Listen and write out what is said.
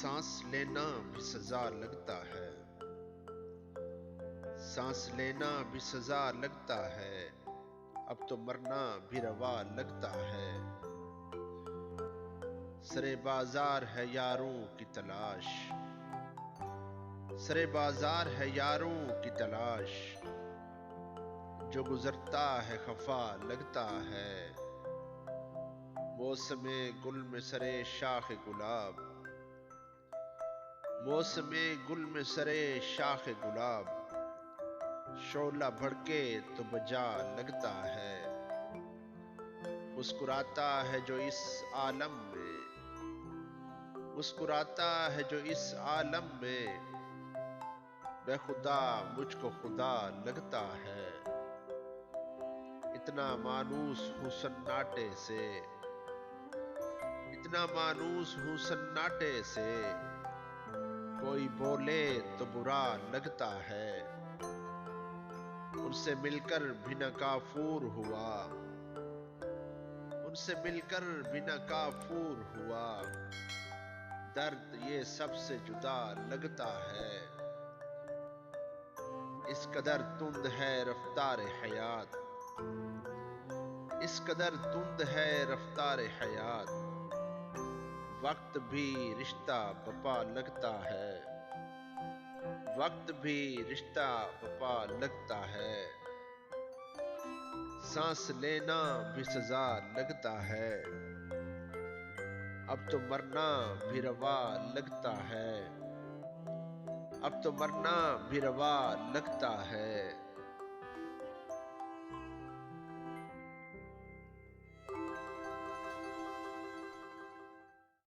सांस लेना भी सजा लगता है, सांस लेना भी सजा लगता है, अब तो मरना भी रवा लगता है। सरे बाजार है यारों की तलाश, सरे बाजार है यारों की तलाश, जो गुजरता है खफा लगता है। मौसमे गुल में सरे शाख गुलाब, मौसमे गुल में सरे शाख गुलाब, शोला भड़के तो बजा लगता है। मुस्कुराता है जो इस आलम में, मुस्कुराता है जो इस आलम में, बेखुदा मुझको खुदा लगता है। इतना मानूस हूँ सन्नाटे से, इतना मानूस हूँ सन्नाटे से, कोई बोले तो बुरा लगता है। उनसे मिलकर भी न काफूर हुआ, उनसे मिलकर भी न काफूर हुआ, दर्द ये सबसे जुदा लगता है। इस कदर तुंद है रफ्तार हयात, इस कदर तुंद है रफ्तार हयात, वक्त भी रिश्ता बपा लगता है, वक्त भी रिश्ता बपा लगता है। सांस लेना भी सजा लगता है, अब तो मरना भी रवा लगता है, अब तो मरना भी रवा लगता है।